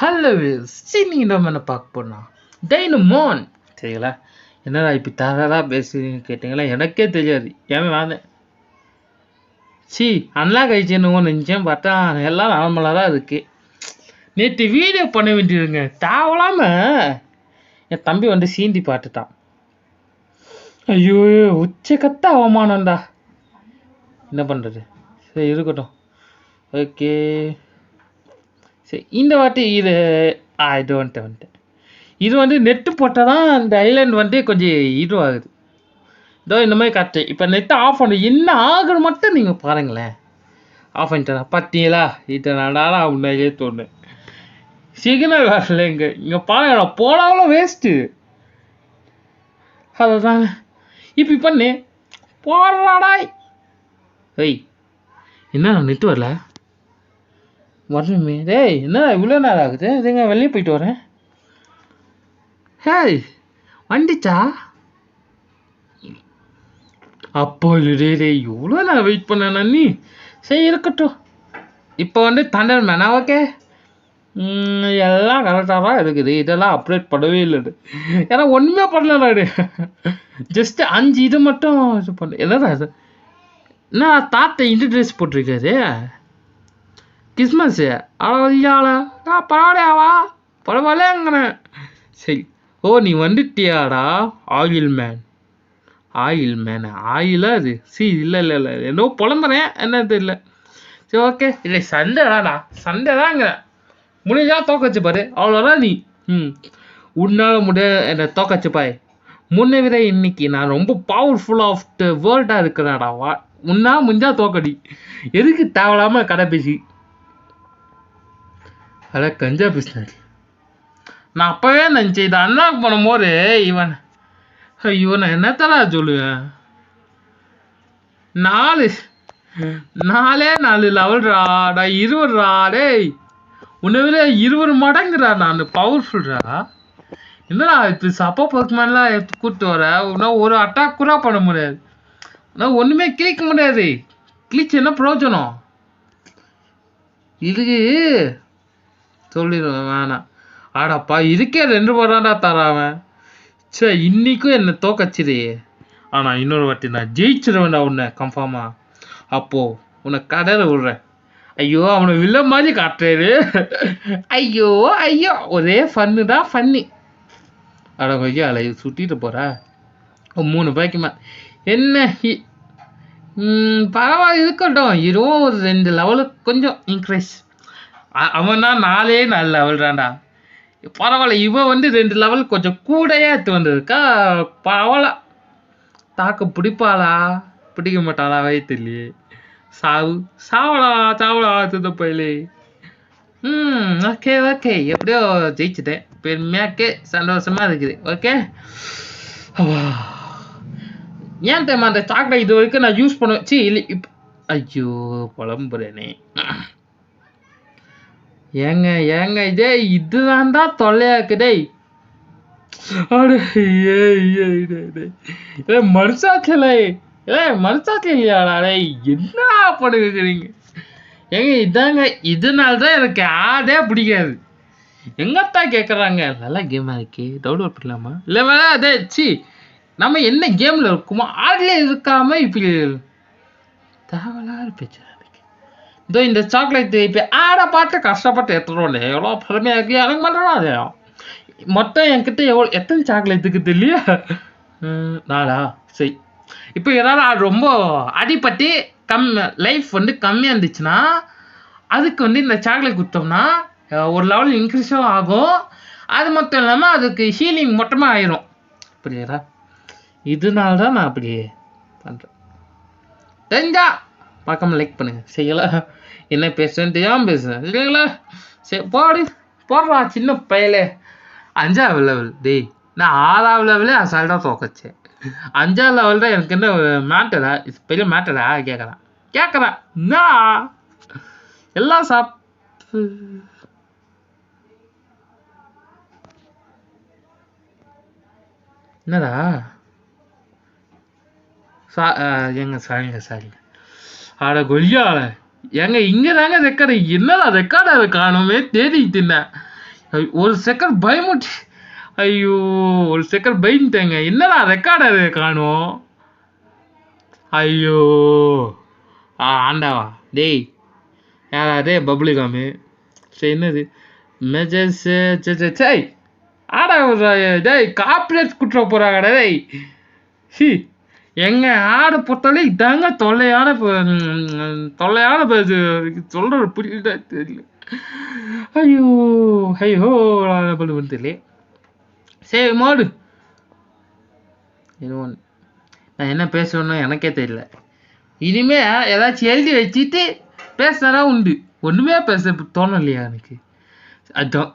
Hello சரி நீங்கள் நம்ம என்ன பார்க்க போனோம் டைனமோன் சரிங்களா. என்னடா இப்போ தரதா பேசுன்னு கேட்டிங்களா, எனக்கே தெரியாது. ஏன் நான் சி அன்லாக் ஆயிடுச்சுன்னு நினச்சேன், பார்த்தா எல்லாம் நார்மலாக தான் இருக்குது. நேற்று வீடியோ பண்ண வேண்டியதுங்க, தேவலாம என் தம்பி வந்து சீந்தி பார்த்துட்டான். ஐயோ உச்சக்கத்த அவமானம்டா, என்ன பண்ணுறது. சரி இருக்கட்டும், ஓகே. சரி இந்த வாட்டி இது வந்துட்டு இது வந்து நெட்டு போட்டால் தான் இந்த ஐலாண்ட் வந்து கொஞ்சம் இதுவாகுது. இதோ இந்த மாதிரி காட்டு. இப்போ நெட்டு ஆஃப் பண்ண என்ன ஆகுது மட்டும் நீங்கள் பாருங்களேன். ஆஃப் பண்ணிட்டேன் பார்த்தீங்களா, இது நடாரா முன்னாடியே தோணு. சிக்னல் வரல இங்கே பாருங்கடா, போனாலும் வேஸ்ட்டு. அதுதான் இப்போ பண்ணு போடுறாடாய். ஏய் என்ன நெட்டு வரல வரணுமே. டேய் என்ன இவ்வளோ நேரம் ஆகுது, இதுங்க வெளியே போயிட்டு வரேன். ஹேய் வந்துச்சா? அப்போ டே எவ்வளோ நேரம் வெயிட் பண்ண நீ. சரி இருக்கட்டும், இப்போ வந்து தண்டர் மேனா ஓகே. எல்லாம் கரெக்டாக தான் இருக்குது. இதெல்லாம் அப்டேட் பண்ணவே இல்லை, ஏன்னா ஒன்றுமே பண்ணல. ஜஸ்ட் 5 இது மட்டும் இது பண்ண. என்னடா இது, என்ன தாத்தா இந்த ட்ரெஸ் போட்டிருக்காரு, கிறிஸ்மஸ்ஸு அவ்வளோ பரவாயில்லையாவா பரவாயில்லங்கிறேன். சரி ஓ நீ வந்துட்டியாடா ஆயில் மேன். ஆயிலா அது? இல்லை என்னோ புலம்புறேன், என்ன தெரியல. சரி ஓகே, இல்லை சண்டைடாடா, சண்டை தாங்க. முடிஞ்சா தோக்கச்சு பாரு, அவ்வளோதான் நீ. உன்னால் என்னை தோக்கச்சு பாய். முன்னை விட இன்னைக்கு நான் ரொம்ப பவர்ஃபுல் ஆஃப் த வேர்ல்டாக இருக்கிறேன்டா. உன்னா முடிஞ்சா தோக்கடி, எதுக்கு தேவையில்லாமல் கடை பேசி அட கஞ்சா பிஸ்னரி. நான் அப்போவே நினச்சேன் இதை அன்லாக் பண்ணும்போது இவன் நான் என்னத்தடா சொல்லுவேன். 4 லெவல்டா 20 டேய், உன்னை விட 20 மடங்குறா நான் பவர்ஃபுல்ரா. என்னடா இப்போ சப்போ பர்க்மேன்லாம் எடுத்து கூப்பிட்டு வர, இன்னும் ஒரு அட்டாக் கூட பண்ண முடியாது, ஆனால் ஒன்றுமே கிளிக்க முடியாது. கிளிச்சு என்ன பிரயோஜனம் இதுக்கு சொல்லிடுவேன், வேணாம். ஆடாப்பா இதுக்கே 2 படாண்டா தராவன். சரி இன்னைக்கும் என்னை தோக்கச்சிரு, ஆனால் இன்னொரு வாட்டி நான் ஜெயிச்சிருவேன்டா உன்னை கன்ஃபார்மா. அப்போது உன்னை கடையில் விடுறேன். ஐயோ அவனை வில்ல மாதிரி காட்டுறாரு. ஐயோ ஒரே ஃபன்னு தான் ஃபன்னி. அட கொஞ்சம் அலை சுட்டிட்டு போகிறா 3 பாய்க்குமா என்ன. பரவாயில்ல இருக்கட்டும், இதுவும் ஒரு 2 லெவலுக்கு கொஞ்சம் இன்க்ரீஸ். அவன் தான் 4 லெவல்டாண்டா, பரவாயில்ல. இவன் வந்து 2 லெவல் கொஞ்சம் கூடையே எடுத்து வந்திருக்கா. பரவாயில்ல, தாக்க பிடிப்பாளா பிடிக்க மாட்டாளா வயிற்றுலையே. சாவலா துதப்பையிலே. ஓகே எப்படியோ ஜெயிச்சுட்டேன், பெருமையாக்கே சந்தோஷமா இருக்குது. ஓகே ஏன் டைம் அந்த சாக்லேட் இது வரைக்கும் நான் யூஸ் பண்ணுவேன். இல்லை இப்போ ஐயோ புலம்புறேனே. ஏங்க இதே இதுதான் தான் தொல்லையாக்குதே. மனசாட்சி இல்லையாடா, என்ன பண்ணுகிறீங்க ஏங்க. இதாங்க இதனால்தான் எனக்கு ஆடே பிடிக்காது. எங்கத்தான் கேட்குறாங்க, நல்லா கேமாக இருக்கு டவுன்லோட் பண்ணலாமா, இல்லை வேணா அதே சி நம்ம என்ன கேமில் இருக்குமோ ஆடலே இருக்காம இப்படி தேவையில்லாத பேச்சு. இதோ இந்த சாக்லேட் இப்போ ஆடை பார்த்து கஷ்டப்பட்டு எடுத்துடுவோம், எவ்வளோ பெருமையாக இருக்கு எனக்கு பண்ணுறோம். அதே மொத்தம் என்கிட்ட எத்தனை சாக்லேட்டுக்கு தெரியல, 4. சரி இப்போ ஏதாவது ரொம்ப அடிப்பட்டு லைஃப் வந்து கம்மியாக இருந்துச்சுன்னா அதுக்கு வந்து இந்த சாக்லேட் கொடுத்தோம்னா ஒரு லெவல் இன்க்ரீஸும் ஆகும். அது மட்டும் இல்லாமல் அதுக்கு ஹீலிங் மொத்தமாக ஆயிரும். புரியுதா? இதனால தான் நான் அப்படி பண்ணுறேன். தெரிஞ்சா பார்க்காம லைக் பண்ணுங்க. செய்யல என்ன பேசுறேன்னு தெரியாமல் பேசுகிறேன் இல்லைங்களா. சரி போடுறா சின்ன பையலே. 5ஆவது லெவல் டேய், நான் 6ஆவது லெவலே அசால்ட்டாக தோக்கச்சேன். 5ஆவது லெவல் தான் எனக்கு என்ன மேட்டரா, பெரிய மேட்டரா கேட்குறேன் என்ன எல்லாம் என்னடா ஏங்க சாரிங்க. ஆட கொய்யால ஏங்க இங்கே தாங்க ரெக்கார்டு, என்னடா ரெக்கார்டாக காணுமே தேடிட்டு இருந்தேன். ஒரு செகண்ட் பயமுட்டி. ஐயோ, ஒரு செகண்ட் பயந்துட்டேங்க. என்னடா ரெக்கார்டர் காணும். ஐயோ ஆண்டாவா டேய், யாராதே பப்ளு காமு. சரி என்னது மெஜஸ் சை ஆடா டேய், காப்பிரைட் குற்ற போறாங்கடா டேய். சி எங்க ஆடை பொறுத்தவரை இதாங்க தொல்லையான சொல்ற புரியல தெரியல. ஐயோ ஐயோ தெரியல. சரி மாடு, நான் என்ன பேசணும்னு எனக்கே தெரியல. இனிமே ஏதாச்சும் எழுதி வச்சுட்டு பேசினா உண்டு. ஒண்ணுமே பேச தோணலையா எனக்கு. அதான்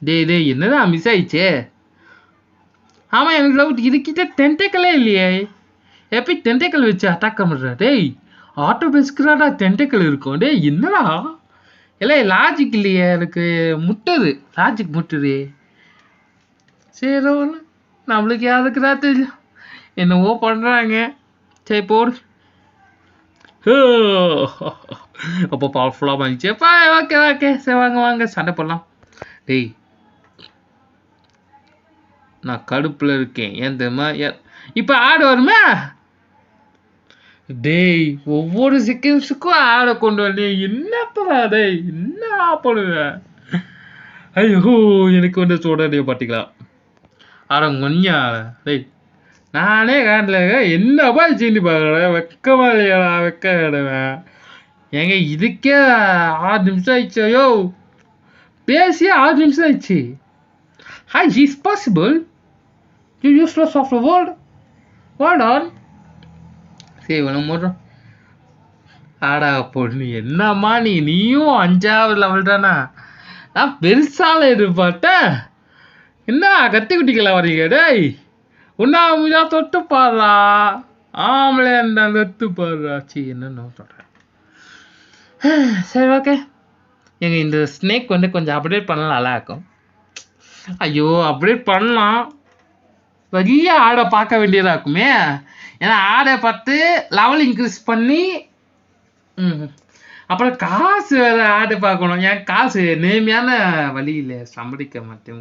டேய் என்னதான் மிஸ் ஆயிடுச்சே. ஆமா, எனக்கு டவுட், இதுக்கிட்ட டென்டேக்கலே இல்லையே. எப்படி டென்டேக்கல் வச்சு அட்டாக் பண்ற? டேய் ஆட்டோ பேஸ்க்குறாடா டென்டேக்கல் இருக்கும். டேய் என்னடா இல்லை, லாஜிக் இல்லையே எனக்கு. முட்டுது, லாஜிக் முட்டுது. சரி ஒன்று நம்மளுக்கு யாருக்குதா தெரியும், என்னவோ பண்றாங்க. சரி போடு. அப்போ பவர்ஃபுல்லாக வந்துச்சு. ஓகே சரி வாங்க சண்டை போடலாம். டேய் நான் கடுப்புல இருக்கேன். ஏன் தெரியுமா? இப்போ ஆடு வருமே. டேய் ஒவ்வொரு செகண்ட்ஸுக்கும் ஆடை கொண்டு வந்து என்னத்தடா டேய், என்ன பண்ணுவேன்? ஐயோ எனக்கு வந்து சொல்றதே பார்த்திக்கலாம். ஆட கொஞ்சம் டேய் நானே காண்டல. என்னப்பா சீனி பார்க்கறேன், வெக்கமா இல்லையாடா? வெக்க கிடவேன் ஏங்க. இதுக்கே 6 நிமிஷம் ஆயிடுச்சு. ஐயோ பேசி 6 நிமிஷம் ஆயிடுச்சு. How is possible? You useless of the world. Hold on. சரி ஒன்று ஆடா பொண்ணு, என்னம்மா நீயும் 5வது லெவல் தானா? நான் பெருசால எதிர்பார்த்தேன். என்ன கத்தி குட்டிக்கலாம் வரீங்க? டேய் உண்ணாமுதா தொட்டு பாடுறா, ஆம்பளை அந்த தொட்டு பாடுறா. சி என்னன்னு சொல்கிறேன். சரி ஓகே, எங்கள் இந்த ஸ்னேக் வந்து கொஞ்சம் அப்டேட் பண்ணலாம், நல்லா இருக்கும். ஐயோ அப்டேட் பண்ணலாம், பெரிய ஆடை பார்க்க வேண்டியதாக இருக்குமே. ஏன்னா ஆடை பார்த்து லெவல் இன்க்ரீஸ் பண்ணி அப்புறம் காசு வேறு ஆடை பார்க்கணும். ஏன் காசு நேர்மையான வழியில் சம்பாதிக்க மாட்டேன்.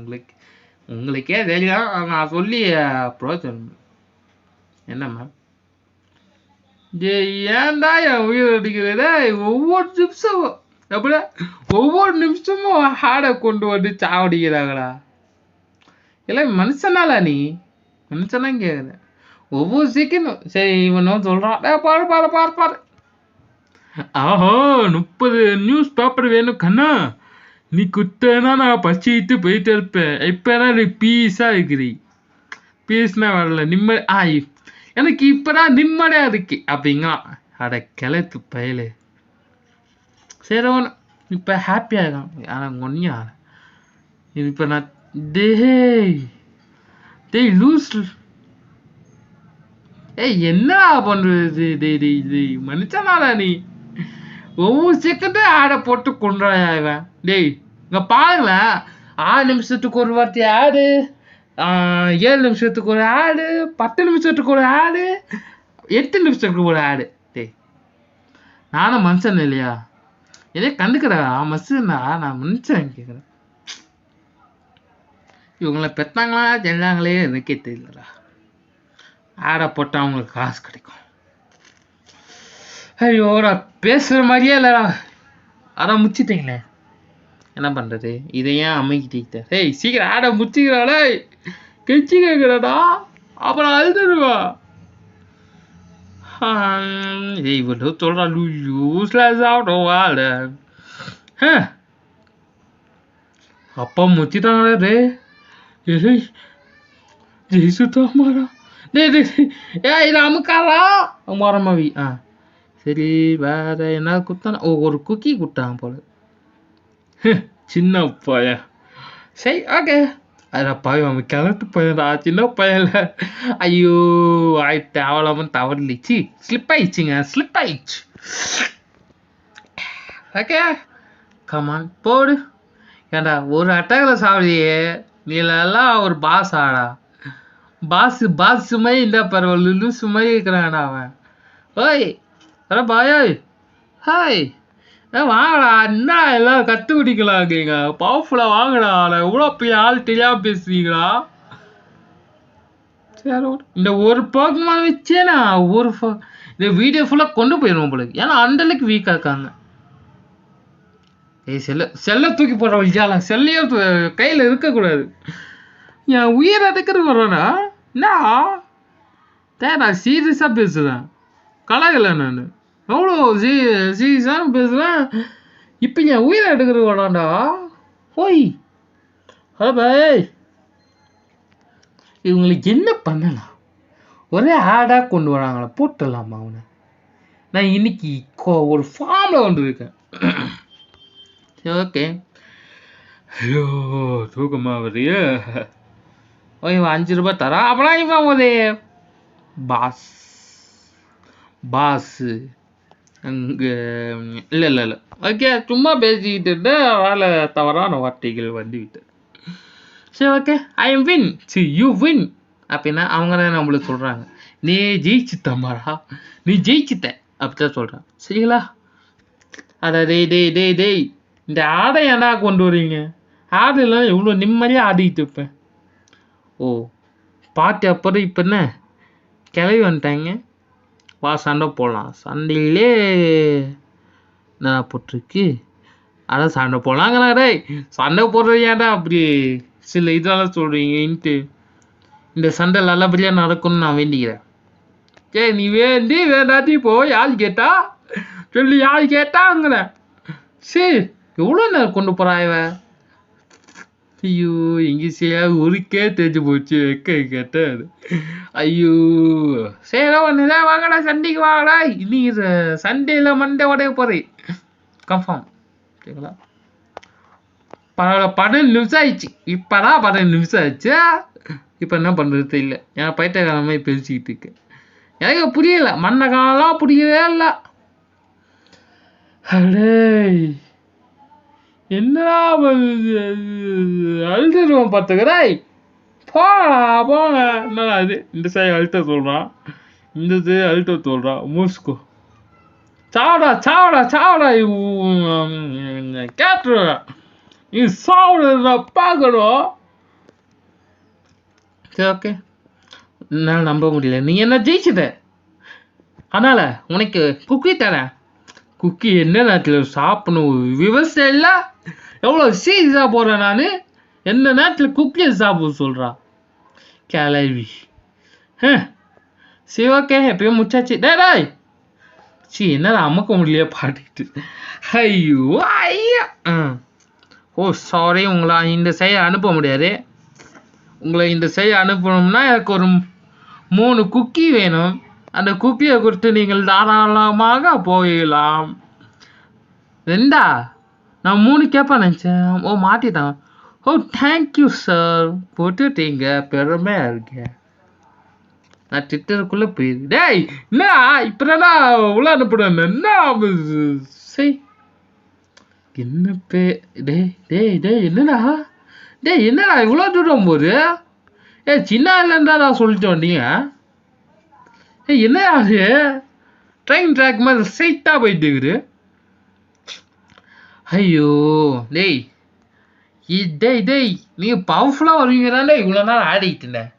உங்களுக்கே தெரியும், நான் சொல்லி பிரோஜனம் என்னம்மா. ஏன்டா என் உயிர் அடிக்கிறதே? ஒவ்வொரு நிமிஷமும் ஆடை கொண்டு வந்து சாவடிக்கிறாங்களா? இல்லை மனுஷனால நீ மனுஷனா கேட்குற ஒவ்வொரு செகண்டும். சரி இவனும் சொல்றான், பாரு ஆஹோ 30 நியூஸ் பேப்பர் வேணும் கண்ணா. நீ குத்தனா நான் பச்சிட்டு போயிட்டு இருப்பேன். இப்பதான் நீ பீஸா இருக்கிறீ. பீஸ்னா வரல, நிம்மதி. எனக்கு இப்பதான் நிம்மதியா இருக்கு அப்படிங்களா? அட கிளத்து பயலு. சரி ஒன்று இப்போ ஹாப்பியாக இருக்கான். ஆனால் ஒன்றியும் இப்போ நான் டேய் லூஸ். ஏய் என்ன பண்ணுறது? டேய் மனுஷனாடா நீ? ஒவ்வொரு செகண்டும் ஆடை போட்டு கொண்டாயா இவன். டேய் இங்கே பாருங்களேன், 6 நிமிஷத்துக்கு ஒரு வார்த்தை ஆடு, 7 நிமிஷத்துக்கு ஒரு ஆடு, 10 நிமிஷத்துக்கு ஒரு ஆடு, 8 நிமிஷத்துக்கு ஒரு ஆடு. டேய் நானும் மனுஷன் இல்லையா? இதே கண்டுக்கிறா மனுஷனா? நான் மனுஷன் கேட்குறேன். இவங்களை பெற்றாங்களா செஞ்சாங்களே எனக்கே தெரியலடா. ஆடை போட்டால் அவங்களுக்கு காசு கிடைக்கும். ஐயோடா பேசுகிற மாதிரியே இல்லைடா. அதான் முச்சிட்டீங்களே, என்ன பண்ணுறது? இதை ஏன் அமைக்கிட்டீங்க? ஏய் சீக்கிரம் ஆடை முச்சிக்கிறாடே, கெச்சி கேட்குறடா, அப்புறம் அழுதுடுவா. ஏய் இவ்வளோ சொல்கிறா யூஸ்லெஸ் ஆகட்டும் ஆட. அப்பா முச்சிட்டாங்களே ரே. ஜெயிசுட்டா மாறா. ஏய் இது அமுக்காரா மரமாவி. சரி வேற என்ன கொடுத்தானா? ஒரு குக்கி கொடுத்தான் போல. சின்ன பையன். சரி ஓகே. அதில் பையன் அவன் கிளட்டு பையன்டா, சின்ன பையன்ல. ஐயோ ஆயிட்டு அவளாம தவறலிச்சு, ஸ்லிப் ஆயிடுச்சு. ஓகே கமான் போடு. ஏண்டா ஒரு அட்டாக்கில் சாப்பிடுறியே, நீலாம் ஒரு பாஸ் ஆடா. பாஸ் சுமை இந்த பரவாயில்ல, சுமை இருக்கிறான்டா அவன். ஓய் வர பாய். ஹாய் வாங்கடா என்ன எல்லாம் கத்து குடிக்கலாங்க பவர்ஃபுல்லா வாங்கடா எவ்வளோ பெரிய ஆள் தெரியாம பேசுறீங்களா சரி இந்த ஒரு போக்குமான வச்சே நான் இந்த வீடியோ ஃபுல்லாக கொண்டு போயிடுவோம் போல ஏன்னா அந்த அளவுக்கு வீக்காக இருக்காங்க செல்ல தூக்கி போடுற வழியால செல்லையும் கையில் இருக்கக்கூடாது என் உயிர் அடைக்கிறது வர்றேனா என்ன நான் சீரியஸாக பேசுகிறேன் கலாகலை நான் எவ்வளோ சீரியஸாக பேசுகிறேன் இப்போ என் உயிரை எடுக்கிறது வரான்டா ஓய் ஹலோ பாய் இவங்களுக்கு என்ன பண்ணலாம் ஒரே ஆடாக கொண்டு வராங்களா போட்டுடலாமா அவனை நான் இன்னைக்கு ஒரு ஃபார்மில் வந்துருக்கேன் சரி ஓகே ஐயோ தூக்கமா வரைய ஓய் 5 ரூபாய் தரா அப்புறம் இவன் ஒரு பாஸு அங்கே இல்லை ஓகே சும்மா பேசிக்கிட்டு வேலை தவறான வார்த்தைகள் வந்து விட்டு சரி okay I am win C you win அப்படின்னா அவங்க தான் நம்மளுக்கு சொல்கிறாங்க நீ ஜெயிச்சுத்தம்மாடா நீ ஜெயிச்சுட்ட அப்படிதான் சொல்கிறான் சரிங்களா அட டேய் இந்த ஆடை ஏன்னா கொண்டு வரீங்க ஆடு இல்லைன்னா எவ்வளோ நிம்மதியாக ஆடிக்கிட்டு இருப்பேன் ஓ பாட்டு அப்புறம் இப்போ என்ன கிளவி வந்துட்டாங்க வா சண்டை போடலாம் சண்டையிலே நான் போட்டிருக்கு அதான் சண்டை போடலாங்கண்ணா டேய் சண்டை போடுறது ஏன்டா அப்படி சில இதெல்லாம் சொல்கிறீங்கன்ட்டு இந்த சண்டை நல்லபடியாக நடக்கும்னு நான் வேண்டிக்கிறேன் சரி நீ வேண்டாட்டி போ யார் கேட்டா சொல்லி யார் கேட்டாங்கிற சரி எவ்வளோ நேரம் கொண்டு போகிறா இவன் ஐயோ இங்கிலீஷியா உருக்கே தெரிஞ்சு போச்சு கேட்டது ஐயோ சரி ஒன்று வாங்கடா சண்டைக்கு வாங்கடா இன்னைக்கு சண்டேல மண்டே உடைய போகிறேன் கன்ஃபார்ம் சரிங்களா பரவாயில்ல 12 நிமிஷம் ஆயிடுச்சு இப்போதான் 12 நிமிஷம் ஆயிடுச்சு இப்போ என்ன பண்ணுறது தெரியல ஏன்னா பைத்தியக்கார மாதிரி பேசிக்கிட்டு இருக்கேன் எனக்கு புரியல மண்ணை காலம் புரியவே இல்லை அடே என்னடா அழுதுருவோம் பார்த்துக்கிறாய் போங்க என்னடா இது இந்த சைடு அழுத்த சொல்கிறான் இந்த சைடு அழுத்த சொல்கிறான் மூஸ்கோ சாவடா கேட்டுருவேன் நீ சாப்பிட பார்க்கணும் சரி ஓகே என்னால் நம்ப முடியல நீ என்ன ஜெயிச்சுட்ட அதனால் உனக்கு குக்கி தரேன் குக்கி என்ன நேரத்தில் சாப்பிடணும் விவசாயம் இல்லை எவ்வளோ சீரியஸாக போகிறேன் நான் எந்த நேரத்தில் குக்கியை சாப்பிட சொல்கிறான் கிளவி சரி ஓகே எப்பயும் முச்சாச்சு டேய் என்னடா அமக்க முடியலையே பாடிட்டு ஐயா ஓ சாரி உங்களை இந்த சைடு அனுப்ப முடியாது உங்களை இந்த சைடு அனுப்பணும்னா எனக்கு ஒரு 3 குக்கி வேணும் அந்த குக்கியை கொடுத்து நீங்கள் தாராளமாக போயிடலாம் 2 நான் 3 கேட்பேன் நினச்சேன் ஓ மாட்டிட்டான் ஓ தேங்க்யூ சார் போட்டுட்டீங்க பெருமையாக இருக்கேன் நான் ட்விட்டருக்குள்ளே போயிரு டேய் என்னடா இப்போதான்டா உள்ள அனுப்பிடுவேன் என்ன சரி என்ன டேய் என்னடா இவ்வளோ தூரம் போகுது சின்ன இல்லைன்றா சொல்லிட்டு வந்தீங்க என்ன அது ட்ரெயின் ட்ராக் மாதிரி ஸ்ட்ரைட்டாக போயிட்டு இருக்குது ஐயோ டேய் நீங்கள் பவர்ஃபுல்லாக வருவீங்கடாண்டே இவ்வளோ நேரம் ஆடிக்கிட்டு இருந்தேன்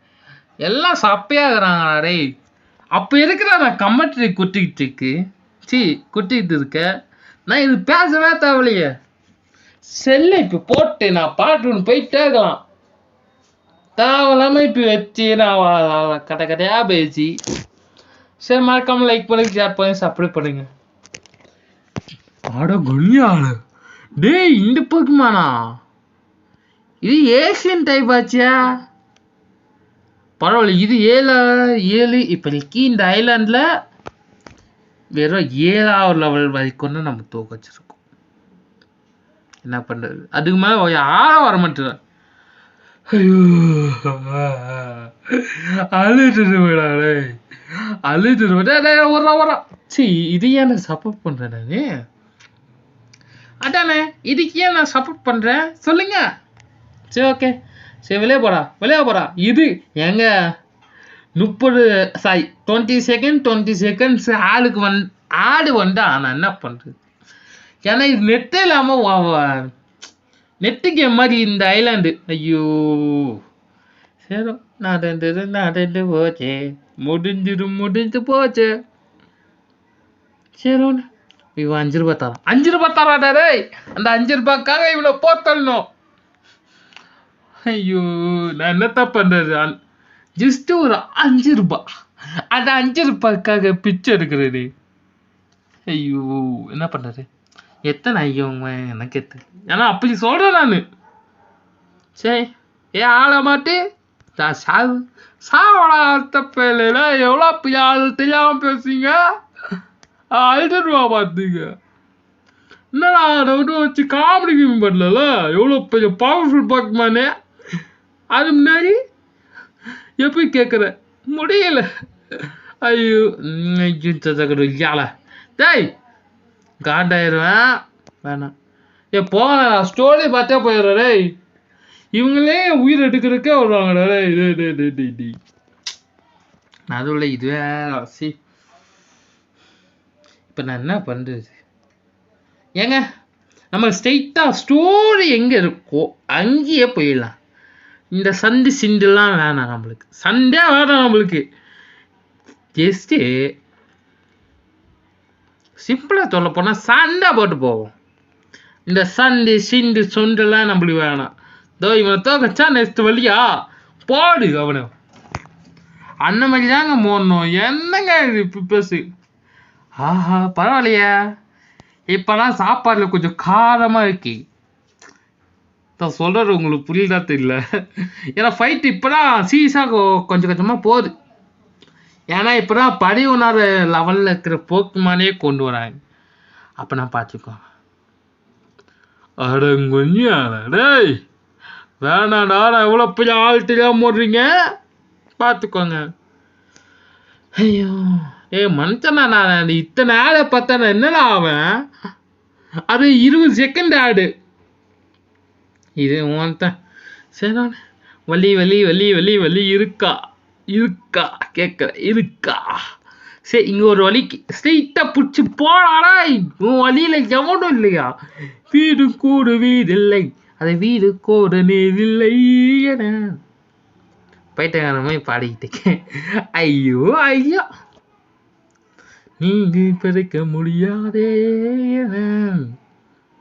எல்லாம் சப்பையாகிறாங்கடா டேய் அப்போ இருக்கிற நான் கமெண்ட்ரி குட்டிக்கிட்டு இருக்கேன் நான் இது பேசவே தேவையில்லையே செல்லை இப்போ போட்டு நான் பாட்டுன்னு போயிட்டே இருக்கலாம் தேவையில்லாமல் இப்போ வச்சு நான் கடையாக பேசி சரி மறக்காம லைக் பண்ணுங்க ஷேர் பண்ணுங்க சப்ஸ்கிரைப் பண்ணுங்க ஆட கொல்லியாளு டேய் இந்த போக்குமானா இது ஏசியன் டைப் ஆச்சியா பரவாயில்ல இது 7 இப்போதைக்கு இந்த ஐலாண்டில் வெறும் 7வது லெவல் வரைக்கும் நம்ம தூக்க வச்சிருக்கோம் என்ன பண்ணுறது அதுக்கு மேலே யாரும் வர மாட்டேன் ஐயோ அழுதுடா சரி இது ஏன் நான் சப்போர்ட் பண்ணுறேன் நான் அதானே இதுக்கு ஏன் நான் சப்போர்ட் பண்ணுறேன் சொல்லுங்க சரி ஓகே சரி வெளியே போடா இது எங்க 20 செகண்ட்ஸ் ஆடு வந்தா நான் என்ன பண்ணுறது ஏன்னா இது நெட்டே இல்லாமல் நெட்டு கேம் மாதிரி இந்த ஐலாண்டு. ஐயோ சரி நடந்து போச்சே, முடிஞ்சு போச்சு. சரி ஒன்று இவன் 5 ரூபாய் தரான். 5 ரூபாய் தராடா டேய். அந்த 5 ரூபாய்க்காக இவ்வளோ போத்தரணும். ஐயோ நான் என்னத்த பண்றது? ஜஸ்ட் ஒரு 5 ரூபாய், அந்த 5 ரூபாய்க்காக பிச்சை எடுக்கிறது. ஐயோ என்ன பண்றது? எத்தனை ஐயோ எனக்கு எத்தனை, ஏன்னா அப்படி சொல்றேன் நான். சரி ஆள மாட்டு சாவடா தப்பில்ல. எவ்வளோ பெரிய ஆள் தெரியாம பேசுங்க. 5 ரூபா பார்த்துங்க. என்னடா நான் வச்சு காமெடி கேம் பண்ணல, எவ்வளோ பெரிய பவர்ஃபுல் பாக்மானே. அது முன்னாடி எப்படி கேட்குற முடியல. ஐயோ ஐயோ டேய் காண்டாயிருவேன். வேணாம் போன ஸ்டோரி பார்த்தே போயிடுறேன். டேய் இவங்களே உயிர் எடுக்கிறதுக்கே வருவாங்கடா. டேய் நடுவில் இதுவே சி. இப்போ நான் என்ன பண்ணுறது? ஏங்க நம்ம ஸ்ட்ரெயிட்டாக ஸ்டோரி எங்கே இருக்கோ அங்கேயே போயிடலாம். இந்த சண்டு சிண்டுலாம் வேணாம் நம்மளுக்கு. சண்டே வேணாம் நம்மளுக்கு. ஜஸ்ட்டு சிம்பிளாக சொல்ல போனால் சண்டை போட்டு போவோம். இந்த சண்டு சிண்டு சொண்டெல்லாம் நம்மளுக்கு வேணாம். தோ இவனை தோக்கச்சா நெக்ஸ்ட் வழியா போடு அவனை. அந்த மாதிரி தாங்க போடணும். என்னங்க இது இப்போ பேசு. ஆஹா பரவாயில்லையா, இப்போலாம் சாப்பாடில் கொஞ்சம் காரமாக இருக்கு. நான் சொல்கிறது உங்களுக்கு புரியுதா தெரியல. ஏன்னா ஃபைட்டு இப்போ தான் சீரியஸாக கொஞ்சம் கொஞ்சமாக போகுது. ஏன்னா இப்போ தான் படி உணர்ற லெவலில் இருக்கிற போக்குமானே கொண்டு வராங்க. அப்போ நான் பார்த்துக்கோங்க. டேய் வேணாடா, நான் எவ்வளோ பெரிய ஆள் தெரியாமல் போடுறீங்க பார்த்துக்கோங்க. ஐயோ மனுஷனா நான் இத்தனை ஆடை பார்த்தா நான் என்னடா ஆவேன்? அது 20 செகண்ட் ஆடு. இது ஒன்தான் சரி. நான் வலி வலி வலி வலி வலி இருக்கா கேட்குற இருக்கா? சரி இங்கே ஒரு வலிக்கு ஸ்ட்ரெயிட்டாக பிடிச்சி போனாடா. உன் வழியில் எவனும் இல்லையா? வீடு கூடு வீடு இல்லை, அது வீடு கூடு நீர் இல்லை என பைட்டகாரமே பாடிக்கிட்டு. ஐயோ ஐயோ நீங்க பிறக்க முடியாதே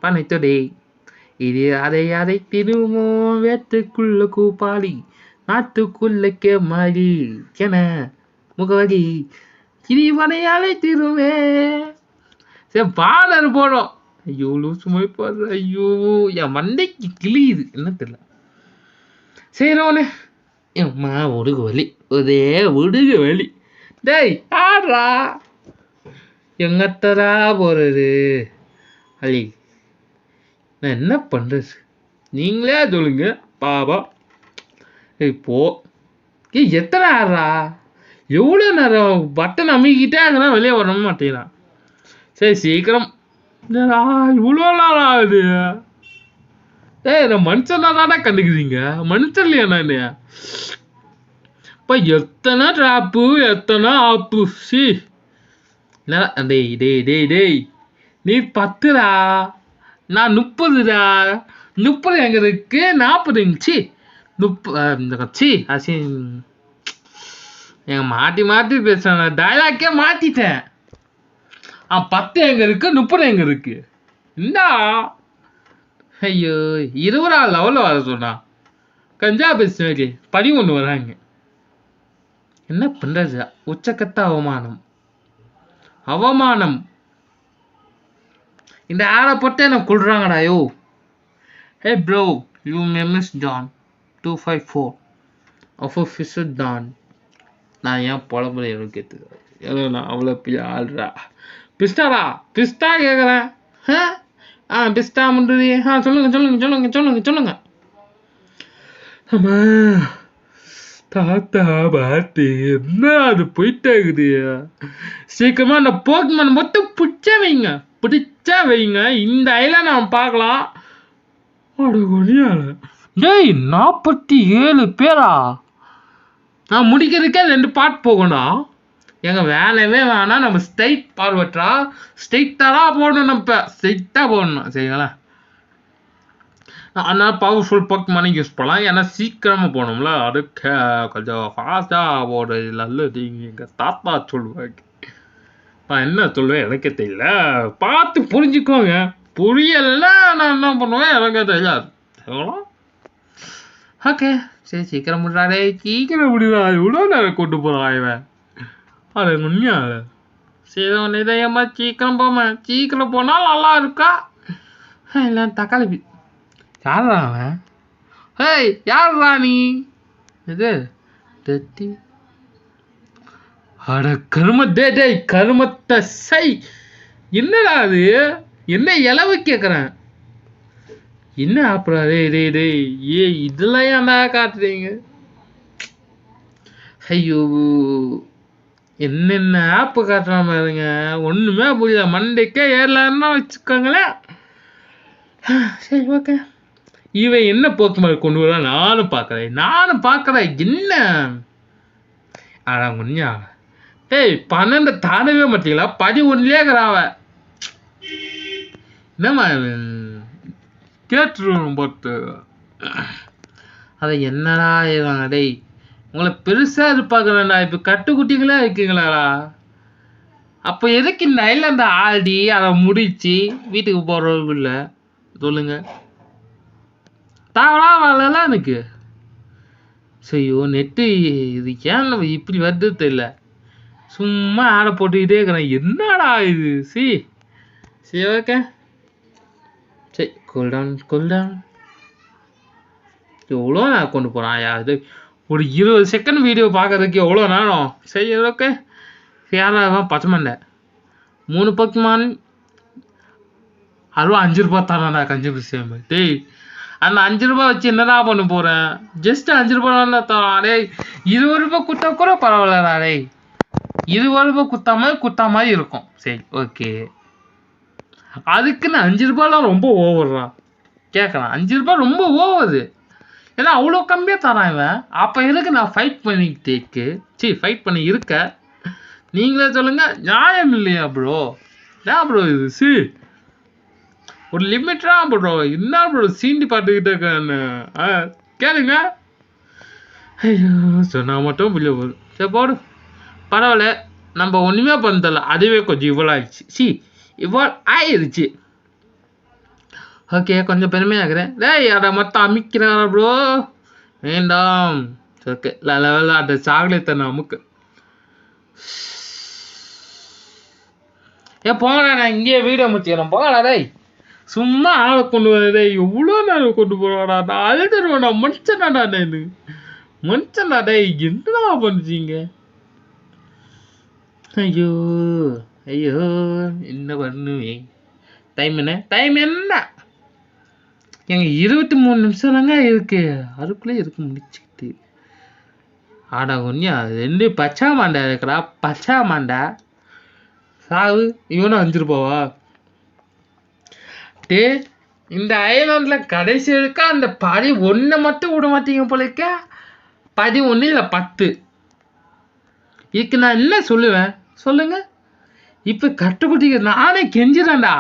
பனைத்தொடே இது அதை திருமோ வேத்துக்குள்ள கூப்பாளி நாட்டுக்குள்ளக்கே மாறி என முகவரி கிரிவனையாலே திருமே. சரி பாடல் போடும். ஐயோ சும்மா பாரு. ஐயோ என் மண்டைக்கு கிளியுது என்ன தெரியல. சரி ஒன்று எம்மா ஒடுகு வலி, ஒரே ஒடுகு வலி. டேய் ஆடுறா எங்கத்தரா போறது அலி. நான் என்ன பண்ணுறது நீங்களே சொல்லுங்க பாபா. இப்போ எத்தனை ஆடுறா? எவ்வளோ நேரம் பட்டன் அமைக்கிட்டே அங்கெல்லாம் வெளியே வர மாட்டேங்கிறான். சரி சீக்கிரம். இவ்வளோ நேரம் ஆகுது. நான் மனுஷனா தானே கண்டுக்குறீங்க, மனுஷன் இல்லையா நான்? இப்போ எத்தனை ட்ராப்பு எத்தனை ஆப்பு. சி டேய் டேய் டேய் டேய் நீ 10டா, நான் 30டா. 30 எங்க இருக்கு? 40 இருந்துச்சு. 30 அசி எங்க மாட்டி பேசுறேன். டைலாக்கே மாத்திட்டேன். 10 எங்க இருக்கு, 30 எங்க இருக்கு? இந்தா ஐயோ 20 லெவலில் வர சொன்னா கஞ்சா பேசுவேன். 11 வராங்க. என்ன பண்றது? உச்சக்கத்த அவமானம். இந்த ஆளை போட்டு என்ன கொள்றாங்கடா. Yo hey bro you memes don 254 of officer don. நான் ஏன் புலம்புல எனக்கு கேட்டுக்கிறேன். ஏன்னா நான் அவ்வளோ பெரிய ஆள்றா. பிஸ்டாடா பிஸ்டா கேட்குறேன். பிஸ்டா முன்றது. சொல்லுங்க. ஆமா தாத்தா பாட்டி என்ன அது போயிட்டாகுது. சீக்கிரமா அந்த போக்குமேன் மட்டும் பிடிச்சா வைங்க. இந்த ஐலாண்ட் அவன் பார்க்கலாம். டேய் 47 பேரா? நான் முடிக்கிறதுக்கே 2 பார்ட் போகணும். எங்க வேணவே வேணாம், நம்ம ஸ்ட்ரைட் ஃபார்வர்டா ஸ்ட்ரைட்டாக போடணும், நம்ம ஸ்ட்ரைட்டாக போடணும் சரிங்களா. அதனால பவர்ஃபுல் போக்கமானே யூஸ் பண்ணலாம், ஏன்னா சீக்கிரமாக போகணும்ல, அதுக்கு கொஞ்சம் ஃபாஸ்ட்டாக போடுறது நல்லது எங்கள் தாத்தா சொல்லுவாங்க. நான் என்ன சொல்லுவேன் எனக்கே தெரியல, பார்த்து புரிஞ்சுக்கோங்க. புரியலைன்னா நான் என்ன பண்ணுவேன் எனக்கே தெரியாது. ஓகே சரி, சீக்கிரம் முடிறாடே, சீக்கிரம் முடிவா, இவ்வளோ நேரம் கொண்டு போகிறான் இவன். அது உண்மையா சரி ஒன்று இதயமா சீக்கிரம் போமா, சீக்கிரம் போனால் நல்லா இருக்கா. இல்லை தக்காளி யாரா அவன்? ஹேய் யாரா நீ? இது தத்தி அட கருமத்தே, டேய் கருமத்தை சை, என்னடா அது? என்ன இளவு கேட்குறேன், என்ன அப்புறம் டேய் இதெல்லாம் ஏன்டா காட்டுறீங்க? ஐயோ என்னென்ன ஆப்பு காட்டுற மாதிரிங்க, ஒன்றுமே புரியல, மண்டைக்கே ஏறலான்னா வச்சுக்கோங்களேன். சரி ஓகே, இவன் என்ன போக்குமாரி கொண்டு வர நானும் பார்க்குறேன் என்ன அதான் முன்னியா. டேய் 12 தாண்டவே மாட்டீங்களா, 11லே இருக்கிறாவ. என்னம்மா கேட்டுருவோம் பார்த்து அதை என்னடா ஏவாங்க. டேய் உங்களை பெருசாக எதிர்பார்க்குறேன்டா, இப்போ கட்டுக்குட்டிங்களா இருக்கீங்களாடா, அப்போ எதுக்கு இந்த ஐலாண்ட ஆடி அதை முடிச்சு வீட்டுக்கு போகிறவங்க இல்லை சொல்லுங்க, தாவலா வரலாம் எனக்கு. சரியோ நெட்டு இது ஏன் நம்ம இப்படி வருது தெரியல, சும்மா ஆடை போட்டுக்கிட்டே இருக்கிறேன், என்னடா இது. சரி ஓகே சரி, கூல்டவுன். எவ்வளோ நான் கொண்டு போகிறான் இது, ஒரு 20 செகண்ட் வீடியோ பார்க்கறதுக்கு எவ்வளோ நேரம். சரி ஓகே, யாராக 10 மண்டை 3 பக்கமான் 5 ரூபா தானடா கஞ்சி விஷயம். டேய் அந்த 5 ரூபா வச்சு என்னடா பண்ண போகிறேன், ஜஸ்ட் 5 ரூபா தான் தரோம். டேய் 20 ரூபா குத்தா கூட பரவாயில்லடா, டேய் 20 ரூபா குத்தா மாதிரி இருக்கும். சரி ஓகே, அதுக்குன்னு 5 ரூபாலாம் ரொம்ப ஓவர்றா கேட்கலாம், 5 ரூபா ரொம்ப ஓவரு, ஏன்னா அவ்வளோ கம்மியாக தரான் இவன். அப்போ எதுக்கு நான் ஃபைட் பண்ணி இருக்க, நீங்களே சொல்லுங்க, நியாயம் இல்லையா ப்ரோ? ஏன் ப்ரோ இது ஒரு லிமிட்டா ப்ரோ, என்ன ப்ரோ சீண்டி பார்த்துக்கிட்டே இருக்கான்னு கேளுங்க. ஐயோ சொன்னால் மட்டும் புரிய போகுது. சரி போடு பரவாயில்ல, நம்ம ஒன்றுமே பண்ணதில்ல, அதுவே கொஞ்சம் இவ்வளோ ஆயிடுச்சு. ஆயிடுச்சு ஓகே, கொஞ்சம் பெருமையாகிறேன். டேய் அதை மொத்தம் அமைக்கிறாரா ப்ரோ? வேண்டாம். ஓகே லெவலில் அந்த சாக்லேட் தானே அமுக்கு. போங்கடா, நான் இங்கேயே வீடியோ முடிச்சுக்கிறேன், போங்கடா. டேய் சும்மா ஆளை கொண்டு வரதே எவ்வளோ நேரம் கொண்டு போவாடா, நான் அழுதுருவேன்டா, மனுஷனாடா நான் மனுஷன்டா. டேய் என்னடா பண்ணுறீங்க? ஐயோ என்ன பண்ணுவேன். டைம் என்ன எங்க 23 நிமிஷம் தாங்க இருக்கு, அதுக்குள்ளே இருக்கு முடிச்சுக்கிட்டு. ஆடா கொஞ்சம் 2 பச்சா மாண்டா இருக்கிறா, பச்சா மாண்டா சாவு. இவனும் 5 ரூபாவா? டே இந்த ஐலாண்டில் கடைசி இருக்கா அந்த 11 மட்டும் விட மாட்டீங்க போலிருக்க. 11 இல்லை 10. இதுக்கு நான் என்ன சொல்லுவேன் சொல்லுங்க? இப்போ கட்டுக்குட்டிக்கு நானே கெஞ்சிடேன்டா,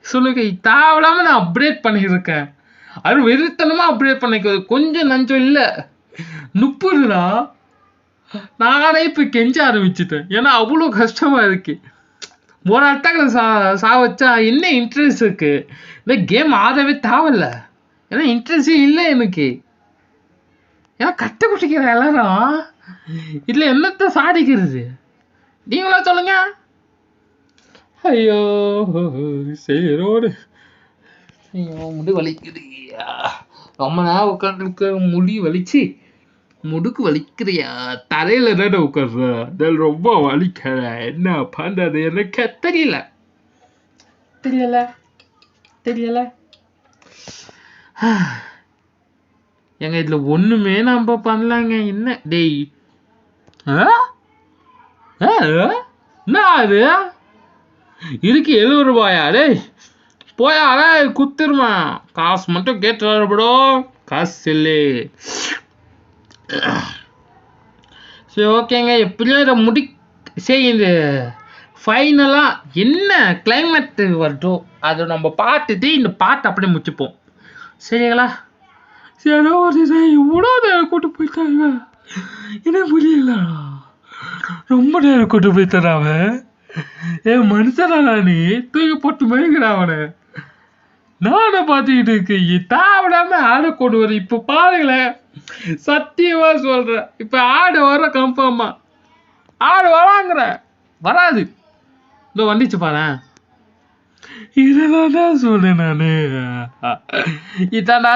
சொல்லுங்க. தேவையில்லாமல் நான் அப்டேட் பண்ணியிருக்கேன், அது வெறித்தனமாக அப்டேட் பண்ணிக்கிறது, கொஞ்சம் நஞ்சம் இல்லை 30டா. நானே இப்போ கெஞ்ச ஆரம்பிச்சுட்டேன், ஏன்னா அவ்வளோ கஷ்டமாக இருக்கு. ஒரு அட்டாக்கில் சா வச்சா என்ன இன்ட்ரெஸ்ட் இருக்கு, இந்த கேம் ஆடவே தேவையில்ல, ஏன்னா இன்ட்ரெஸ்டே இல்லை எனக்கு. ஏன்னா கட்டுக்குட்டிக்கிற எல்லாரும் இதில் என்னத்தை சாதிக்கிறது நீங்களா சொல்லுங்க? ஐயோ சரி முடி வலிக்குதுயா, ரொம்ப நேரம் உட்காந்துருக்க, முடி வலிச்சு முடுக்கு வலிக்கிறியா, தரையில தானே உட்கார்ற, அதில் ரொம்ப வலிக்கிற, என்ன பண்றது எனக்கு தெரியல. எங்க இதுல ஒண்ணுமே நம்ம பண்ணலாங்க. என்ன டேய் என்ன அது இருக்கு 70 ரூபாயா? டேய் போயாடே குத்துருமா, காசு மட்டும் கேட்டு ப்ரோ, காசு இல்லை. சரி ஓகேங்க, எப்படியும் இதை சரி இந்த ஃபைனலாக என்ன கிளைமேட்டு வரட்டும் அதை நம்ம பார்த்துட்டு இந்த பாட்டை அப்படியே முடிச்சுப்போம் சரிங்களா சரி இவ்வளோ நேரம் கூட்டு போயிட்டாங்க என்ன புரியலடா ரொம்ப நேரம் கூட்டு போயிட்டான் அவன் ஏன் மனுஷனா நீ தூக்கி போட்டு மயங்கிற அவனை நானே பார்த்துக்கிட்டு இருக்கேன் தாவிடாம ஆடை கொண்டு வர இப்போ பாருங்களேன் சத்தியமா சொல்றேன் இப்போ ஆடு வர கன்ஃபார்மா ஆடு வராங்கிற வராது இந்த வந்துச்சு பாரு இதெல்லாம் சொன்னேன் நானு இதான்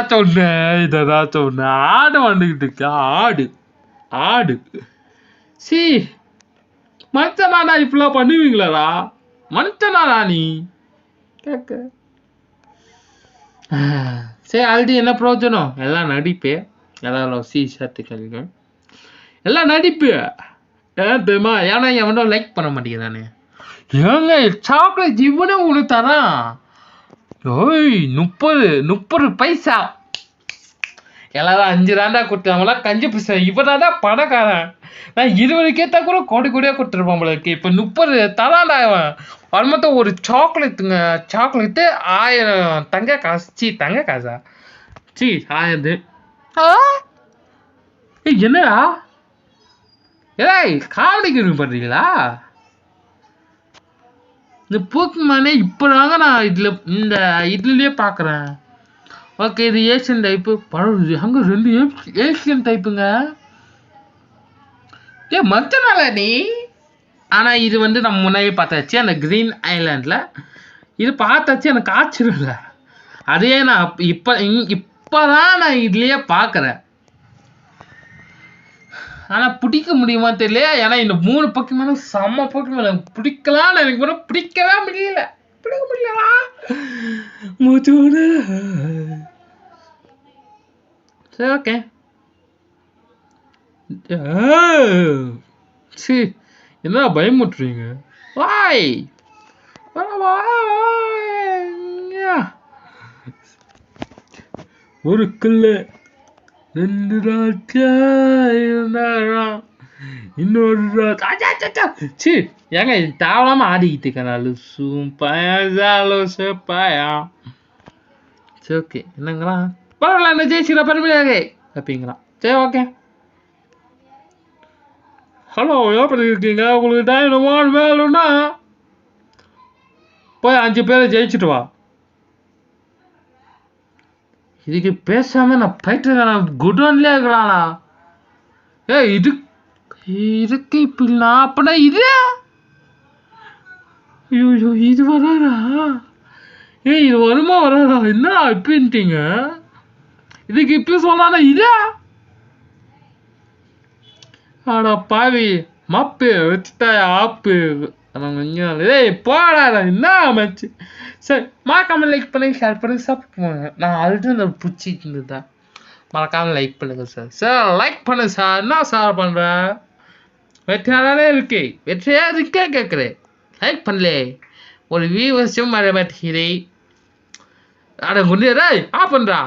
சொன்னேன் ஆடு வந்துகிட்டு இருக்கு ஆடு ஆடு சி மனுஷனாடா இப்பெல்லாம் பண்ணுவீங்களாடா மனுஷனாடா நீ கேட்க சரி ஆல்ரெடி என்ன பிரயோஜனம் எல்லாம் நடிப்பு எல்லாரும் சேர்த்துக்கங்க எல்லாம் நடிப்பு ஏன் தெரியுமா ஏன்னா எவனும் லைக் பண்ண மாட்டேங்கிறானே ஏங்க சாக்லேட் இவனே உங்களுக்கு தரான் ஓய் 30 பைசா எல்லாரும் 5 தாண்டா கொடுத்தாங்களா கஞ்சி பைசா இவனாடா பணக்காரன் நான் 20 கேட்டா கூட கோடியா கொடுத்துருப்பான் போல இப்போ 30 தரான்டா அவன் வருமத்த ஒரு சாக்லேட்டு 1000 தங்க காசா சி 1000 என்னடா ஏய் காமெடிக்கு பண்றீங்களா இந்த போக்கிமானே இப்போதாங்க நான் இந்த இதுலயே பார்க்குறேன் ஓகே இது ஏஷியன் டைப்பு பழம் அங்கே 2 ஏஷியன் டைப்புங்க ஏ மத்தனால நீ ஆனால் இது வந்து நம்ம முன்னாடியே பார்த்தாச்சு அந்த கிரீன் ஐலாண்டில் இது பார்த்தாச்சு எனக்கு ஆச்சரியம் இல்லை அதே நான் இப்போதான் நான் இதுலேயே பார்க்குறேன் ஆனால் பிடிக்க முடியுமா தெரியல ஏன்னா இந்த 3 போக்கிமானு செம்ம போக்கிமான பிடிக்கலான்னு எனக்கு கூட பிடிக்கவே முடியல பிடிக்க முடியலா மூச்சோட சரி ஓகே சரி என்ன பயமுட்டுறீங்க வாய் ஒரு கல்லு 2 ராஜா இருந்தாராம் இன்னொரு ராஜா சி ஏங்க தேவலாம ஆடிக்கிட்டு இருக்கேன் சூப்பாயா சரி ஓகே என்னங்களா பரவாயில்ல என்ன ஜெயிச்சுக்கிறா பெருமையாக அப்படிங்களா சரி ஓகே ஹலோ எப்படி இருக்கீங்க உங்களுக்கு டைனமான் வேணும்னா போய் 5 பேரை ஜெயிச்சுட்டு வா இதுக்கு பேசாம நான் போயிட்டு குடோன்லேயே இருக்கலாம்ண்ணா இதுக்கு இப்படின்னா அப்படின்னா இது ஐயோ இது வராதா இது வருமா வராதா என்ன இப்பன்ட்டீங்க இதுக்கு இப்ப சொன்னா இதா ஆடா பாவி மப்பு வச்சுட்டா ஆப்பு ஏய் போடாதா என்ன அமைச்சு சரி மறக்காம லைக் பண்ணுங்க ஷேர் பண்ணுங்க சப்ஸ்கிரைப் பண்ணுங்க நான் ஆல்ரெடி அந்த பிடிச்சிட்டு இருந்ததா மறக்காம லைக் பண்ணுங்க சார் லைக் பண்ணுங்க சார் என்ன சார் பண்றேன் வெற்றியாலே இருக்கே கேட்குறேன் லைக் பண்ணல ஒரு வியூவர்ஸும் வர மாட்டேங்கிறேன் அட குண்டியா ஆ பண்றா